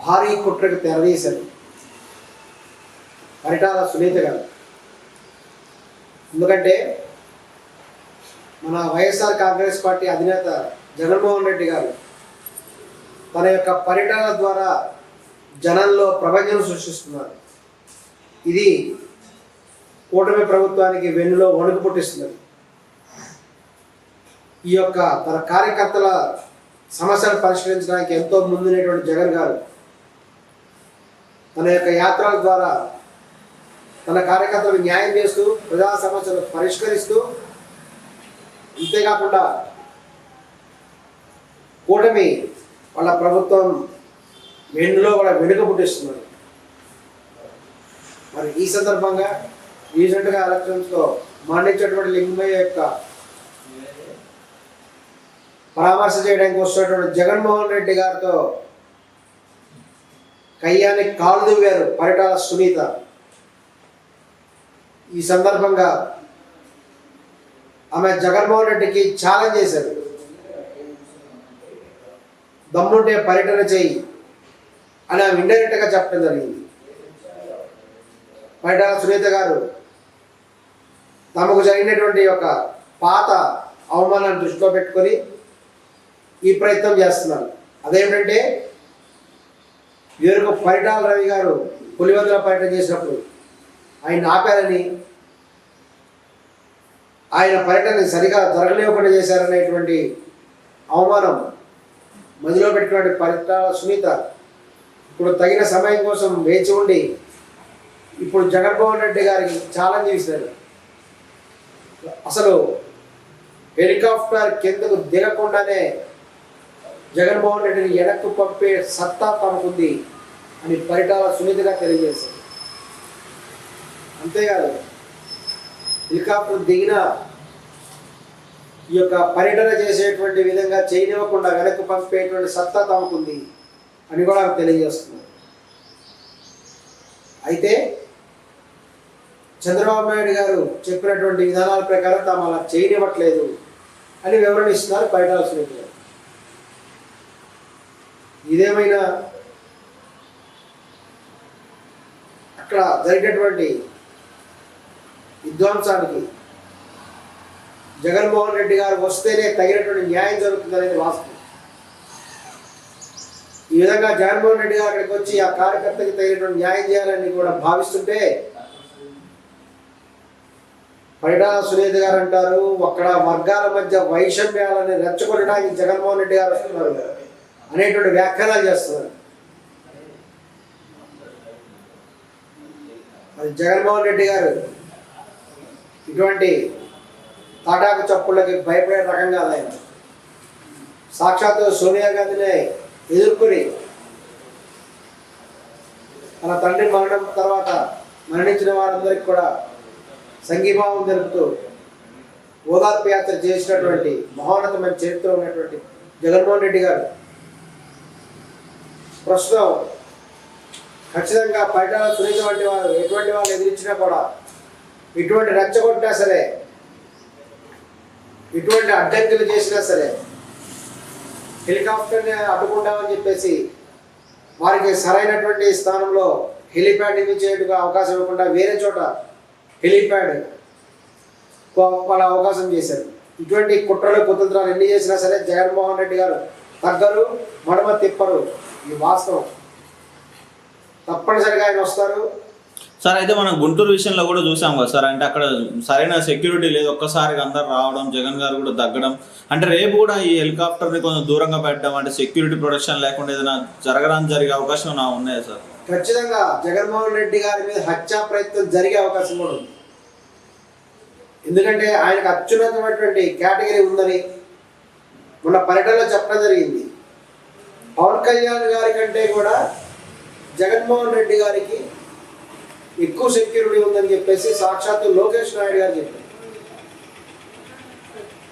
భారీ కుట్రకు తెరదీశారు పరిటాల సునీత గారు. ఎందుకంటే మన వైఎస్ఆర్ కాంగ్రెస్ పార్టీ అధినేత జగన్మోహన్ రెడ్డి గారు తన యొక్క పరిటాల ద్వారా జనంలో ప్రపంచం సృష్టిస్తున్నారు. ఇది కూటమి ప్రభుత్వానికి వెన్నులో వణుకు పుట్టిస్తున్నది. ఈ యొక్క తన కార్యకర్తల సమస్యలు పరిష్కరించడానికి ఎంతో ముందునేటువంటి జగన్ గారు తన యొక్క యాత్రల ద్వారా తన కార్యకర్తలకు న్యాయం చేస్తూ ప్రజా సమస్యలు పరిష్కరిస్తూ, అంతేకాకుండా కూటమి వాళ్ళ ప్రభుత్వం వెన్నులో కూడా వెనుక పుట్టిస్తున్నారు. మరి ఈ సందర్భంగా రీసెంట్గా ఎలక్షన్స్లో మరణించినటువంటి లింగమయ్య యొక్క పరామర్శ చేయడానికి వస్తున్నటువంటి జగన్మోహన్ రెడ్డి గారితో కయ్యానికి కాలు దువ్వారు పరిటాల సునీత. ఈ సందర్భంగా ఆమె జగన్మోహన్ రెడ్డికి ఛాలెంజ్ చేశారు, దమ్ముంటే పర్యటన చేయి అని ఆమె ఇండైరెక్ట్గా చెప్పడం జరిగింది. పరిటాల సునీత గారు తమకు జరిగినటువంటి ఒక పాత అవమానాన్ని దృష్టిలో పెట్టుకొని ఈ ప్రయత్నం చేస్తున్నారు. అదేమిటంటే వీరికి పరిటాల రవి గారు పులివెందుల పర్యటన చేసినప్పుడు ఆయన ఆపారని, ఆయన పర్యటన సరిగా జరగలేకుండా చేశారనేటువంటి అవమానం మధ్యలో పెట్టుకున్న పరిటాల సునీత ఇప్పుడు తగిన సమయం కోసం వేచి ఉండి ఇప్పుడు జగన్మోహన్ రెడ్డి గారికి ఛాలెంజ్ చేశారు. అసలు హెలికాప్టర్ కిందకు దిగకుండానే జగన్మోహన్ రెడ్డిని వెనక్కు పంపే సత్తా తమకుంది అని పరిటాల సునీతగా తెలియజేశారు. అంతేకాదు హెలికాప్టర్ దిగిన ఈ యొక్క పర్యటన చేసేటువంటి విధంగా చేయనివ్వకుండా వెనక్కు పంపేటువంటి సత్తా తమకుంది అని కూడా తెలియజేస్తున్నారు. అయితే చంద్రబాబు నాయుడు గారు చెప్పినటువంటి విధానాల ప్రకారం తాము అలా చేయనివ్వట్లేదు అని వివరణ ఇస్తున్నారు పరిటాల సునీత గారు. ఇదేమైనా అక్కడ జరిగినటువంటి విధ్వంసానికి జగన్మోహన్ రెడ్డి గారు వస్తేనే తగినటువంటి న్యాయం జరుగుతుందనేది వాస్తవం. ఈ విధంగా జగన్మోహన్ రెడ్డి గారు అక్కడికి వచ్చి ఆ కార్యకర్తకి తగినటువంటి న్యాయం చేయాలని కూడా భావిస్తుంటే పరిటాల సునీత గారు అంటారు అక్కడ వర్గాల మధ్య వైషమ్యాలని రెచ్చగొట్టడానికి జగన్మోహన్ రెడ్డి గారు వస్తున్నారు అనేటువంటి వ్యాఖ్యానాలు చేస్తున్నారు. అది జగన్మోహన్ రెడ్డి గారు ఇటువంటి తాటాకు చప్పుళ్ళకి భయపడే రకం కాదు. ఆయన సాక్షాత్తు సోనియా గాంధీని ఎదుర్కొని తన తండ్రి మరణం తర్వాత మరణించిన వారందరికీ కూడా సంఘీభావం జరుపుతూ ఓదార్పు యాత్ర చేసినటువంటి మహోన్నతమైన చరిత్ర ఉన్నటువంటి జగన్మోహన్ రెడ్డి గారు ప్రస్తుతం ఖచ్చితంగా పరిటాల సునీత వంటి వారు ఎటువంటి వాళ్ళు ఎదిరించినా కూడా ఇటువంటి రెచ్చగొట్టినా సరే, ఇటువంటి అడ్డంకులు చేసినా సరే హెలికాప్టర్ని అడ్డుకుంటామని చెప్పేసి వారికి సరైనటువంటి స్థానంలో హెలిప్యాడ్ నిర్మించేట్టుగా అవకాశం ఇవ్వకుండా వేరే చోట హెలిప్యాడ్ వాళ్ళ అవకాశం చేశారు. ఇటువంటి కుట్రలు కుతంత్రాలు ఎన్ని చేసినా సరే జగన్మోహన్ రెడ్డి గారు తగ్గరు, మడమ తిప్పరు. ఈ వాస్తవం. తప్పనిసరిగా ఆయన వస్తారు సార్. అయితే మనం గుంటూరు విషయంలో కూడా చూసాం కదా సార్, అంటే అక్కడ సరైన సెక్యూరిటీ లేదు, ఒక్కసారిగా అందరు రావడం, జగన్ గారు కూడా తగ్గడం, అంటే రేపు కూడా ఈ హెలికాప్టర్ని కొంచెం దూరంగా పెట్టడం, అంటే సెక్యూరిటీ ప్రొటెక్షన్ లేకుండా ఏదైనా జరిగే అవకాశం ఉన్నాయా సార్? ఖచ్చితంగా జగన్మోహన్ రెడ్డి గారి మీద హత్యా ప్రయత్నం జరిగే అవకాశం కూడా ఉంది. ఎందుకంటే ఆయనకు అత్యున్నతమైనటువంటి కేటగిరీ ఉందని మొన్న పర్యటనలో చెప్పడం జరిగింది. పవన్ కళ్యాణ్ గారి కంటే కూడా జగన్మోహన్ రెడ్డి గారికి ఎక్కువ సెక్యూరిటీ ఉందని చెప్పేసి సాక్షాత్తు లోకేష్ నాయుడు గారు చెప్పారు.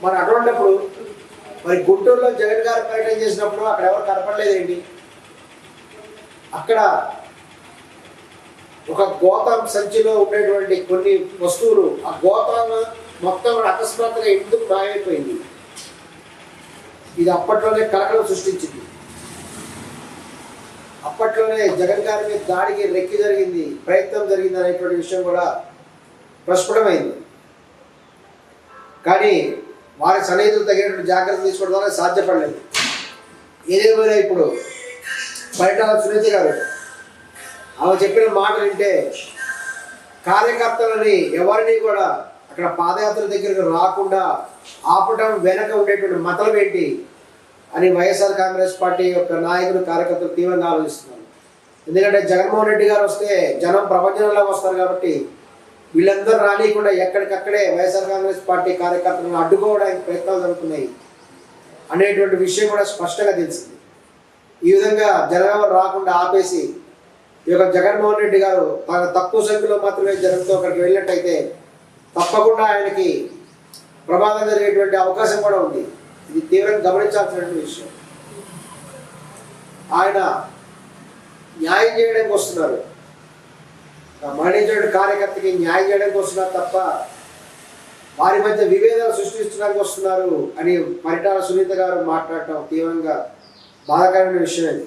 మరి అటువంటిప్పుడు మరి గుంటూరులో జగన్ గారు పర్యటన చేసినప్పుడు అక్కడ ఎవరు కనపడలేదేంటి? అక్కడ ఒక గోతం సంచిలో ఉండేటువంటి కొన్ని వస్తువులు ఆ గోతాన్ని మొత్తం అకస్మాత్తుగా ఎందుకు మాయమైపోయింది? ఇది అప్పట్లోనే కలకలం సృష్టించింది. అప్పటి అప్పట్లోనే జగన్ గారి మీద దాడికి రెక్కి జరిగింది, ప్రయత్నం జరిగింది అనేటువంటి విషయం కూడా ప్రస్ఫుటమైంది. కానీ వారి సన్నిహితులు తగినటువంటి జాగ్రత్తలు తీసుకోవడం ద్వారా సాధ్యపడలేదు. ఏదేమైనా ఇప్పుడు పరిటాల సునీత గారు ఆమె చెప్పిన మాటలు వింటే కార్యకర్తలని ఎవరిని కూడా అక్కడ పాదయాత్ర దగ్గరకు రాకుండా ఆపటం వెనక ఉండేటువంటి మతలం ఏంటి అని వైఎస్ఆర్ కాంగ్రెస్ పార్టీ యొక్క నాయకులు కార్యకర్తలు తీవ్రంగా ఆలోచిస్తున్నారు. ఎందుకంటే జగన్మోహన్ రెడ్డి గారు వస్తే జనం ప్రపంచంలో వస్తారు కాబట్టి వీళ్ళందరూ రానియకుండా ఎక్కడికక్కడే వైఎస్ఆర్ కాంగ్రెస్ పార్టీ కార్యకర్తలను అడ్డుకోవడానికి ప్రయత్నాలు జరుగుతున్నాయి అనేటువంటి విషయం కూడా స్పష్టంగా తెలిసింది. ఈ విధంగా జనం రాకుండా ఆపేసి ఈ యొక్క జగన్మోహన్ రెడ్డి గారు తన తక్కువ సంఖ్యలో మాత్రమే జనంతో అక్కడికి వెళ్ళినట్టయితే తప్పకుండా ఆయనకి ప్రమాదం జరిగేటువంటి అవకాశం కూడా ఉంది. ఇది తీవ్రంగా గమనించాల్సినటువంటి విషయం. ఆయన న్యాయం చేయడానికి వస్తున్నారు, మరణించిన కార్యకర్తకి న్యాయం చేయడానికి వస్తున్నారు తప్ప వారి మధ్య విభేదాలు సృష్టించడానికి వస్తున్నారు అని పరిటాల సునీత గారు మాట్లాడటం తీవ్రంగా బాధాకరమైన విషయం. అది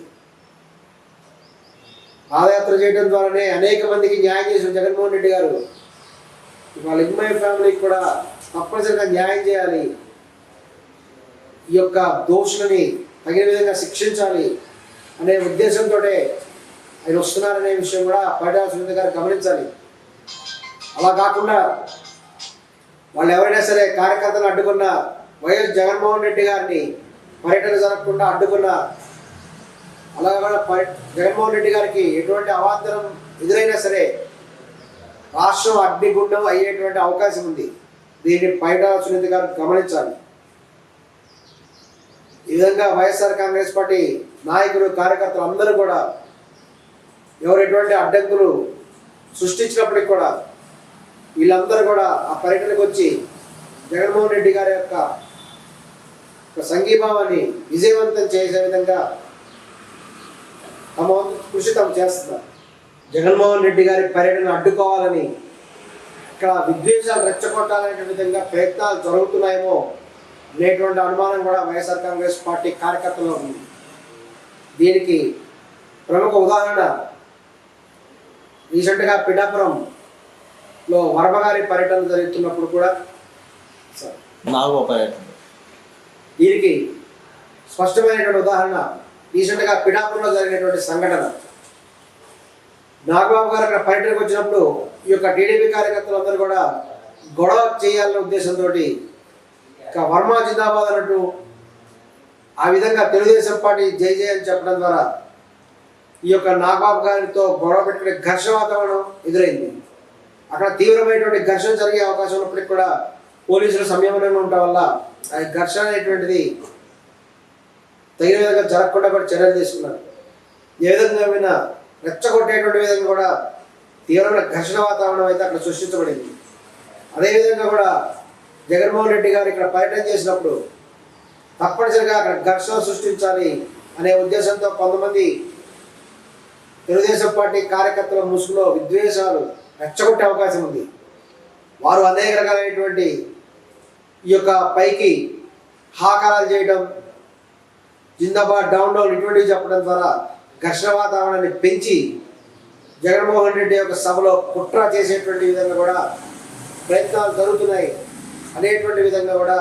పాదయాత్ర చేయడం ద్వారానే అనేక మందికి న్యాయం చేసిన జగన్మోహన్ రెడ్డి గారు వాళ్ళ లింగమయ్య ఫ్యామిలీకి కూడా తప్పనిసరిగా న్యాయం చేయాలి, ఈ యొక్క దోషులని తగిన విధంగా శిక్షించాలి అనే ఉద్దేశంతో ఆయన వస్తున్నారనే విషయం కూడా పరిటాల సునీత గారు గమనించాలి. అలా కాకుండా వాళ్ళు ఎవరైనా సరే కార్యకర్తలు అడ్డుకున్న వైఎస్ జగన్మోహన్ రెడ్డి గారిని పర్యటన జరగకుండా అడ్డుకున్న అలాగే జగన్మోహన్ రెడ్డి గారికి ఎటువంటి అవాంతరం ఎదురైనా సరే రాష్ట్రం అగ్నిగుండం అయ్యేటువంటి అవకాశం ఉంది. దీన్ని పరిటాల సునీత గారు గమనించాలి. ఈ విధంగా వైఎస్ఆర్ కాంగ్రెస్ పార్టీ నాయకులు కార్యకర్తలు అందరూ కూడా ఎవరు ఎటువంటి అడ్డంకులు సృష్టించినప్పటికీ కూడా వీళ్ళందరూ కూడా ఆ పర్యటనకు వచ్చి జగన్మోహన్ రెడ్డి గారి యొక్క సంఘీభావాన్ని విజయవంతం చేసే విధంగా తమ కృషి తాము చేస్తున్నారు. జగన్మోహన్ రెడ్డి గారి పర్యటన అడ్డుకోవాలని ఇక్కడ విద్వేషాలు రెచ్చగొట్టాలనే విధంగా ప్రయత్నాలు జరుగుతున్నాయేమో అనేటువంటి అనుమానం కూడా వైఎస్ఆర్ కాంగ్రెస్ పార్టీ కార్యకర్తల్లో ఉంది. దీనికి ప్రముఖ ఉదాహరణ రీసెంట్గా పిఠాపురంలో వర్మగారి పర్యటన జరుగుతున్నప్పుడు కూడా దీనికి స్పష్టమైనటువంటి ఉదాహరణ రీసెంట్గా పిఠాపురంలో జరిగినటువంటి సంఘటన. నాగబాబు గారు అక్కడ పర్యటనకు వచ్చినప్పుడు ఈ యొక్క టీడీపీ కార్యకర్తలందరూ కూడా గొడవ చేయాలనే ఉద్దేశంతో వర్మ జిందాబాద్ అన్నట్టు ఆ విధంగా తెలుగుదేశం పార్టీ జై జై అని చెప్పడం ద్వారా ఈ యొక్క నాగబాబు గారితో గొడవ పెట్టుకునే ఘర్షణ వాతావరణం ఎదురైంది. అక్కడ తీవ్రమైనటువంటి ఘర్షణ జరిగే అవకాశం ఉన్నప్పటికీ కూడా పోలీసులు సంయమనంగా ఉండటం వల్ల ఆ ఘర్షణ అనేటువంటిది తగిన విధంగా జరగకుండా కూడా చర్యలు తీసుకున్నారు. ఏ విధంగా రెచ్చగొట్టేటువంటి విధంగా కూడా తీవ్రమైన ఘర్షణ వాతావరణం అయితే అక్కడ సృష్టించబడింది. అదేవిధంగా కూడా జగన్మోహన్ రెడ్డి గారు ఇక్కడ పర్యటన చేసినప్పుడు తప్పనిసరిగా అక్కడ ఘర్షణ సృష్టించాలి అనే ఉద్దేశంతో కొంతమంది తెలుగుదేశం పార్టీ కార్యకర్తల ముసుగులో విద్వేషాలు రెచ్చగొట్టే అవకాశం ఉంది. వారు అనేక రకాలైనటువంటి ఈ యొక్క పైకి హాకారాలు చేయడం, జిందాబాద్ డౌన్ డౌన్ ఇటువంటివి చెప్పడం ద్వారా ఘర్షణ వాతావరణాన్ని పెంచి జగన్మోహన్ రెడ్డి యొక్క సభలో కుట్ర చేసేటువంటి విధంగా కూడా ప్రయత్నాలు జరుగుతున్నాయి అనేటువంటి విధంగా కూడా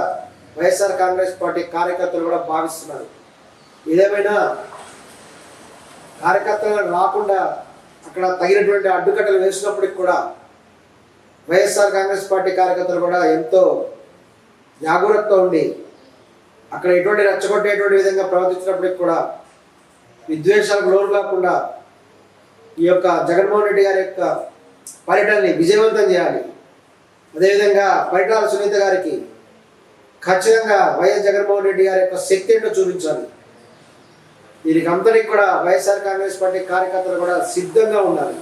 వైఎస్ఆర్ కాంగ్రెస్ పార్టీ కార్యకర్తలు కూడా భావిస్తున్నారు. ఏదేమైనా కార్యకర్తలు రాకుండా అక్కడ తగినటువంటి అడ్డుకట్టలు వేసినప్పటికి కూడా వైఎస్ఆర్ కాంగ్రెస్ పార్టీ కార్యకర్తలు కూడా ఎంతో జాగ్రత్తగా ఉండి అక్కడ ఎటువంటి రెచ్చగొట్టేటువంటి విధంగా ప్రవర్తించినప్పటికి కూడా విద్వేషాలకు లోను కాకుండా ఈ యొక్క జగన్మోహన్ రెడ్డి గారి యొక్క పర్యటనని విజయవంతం చేయాలి. అదేవిధంగా పరిటాల సునీత గారికి ఖచ్చితంగా వైఎస్ జగన్మోహన్ రెడ్డి గారి యొక్క శక్తి ఏంటో చూపించాలి. దీనికి అంతటికి కూడా వైఎస్ఆర్ కాంగ్రెస్ పార్టీ కార్యకర్తలు కూడా సిద్ధంగా ఉండాలి.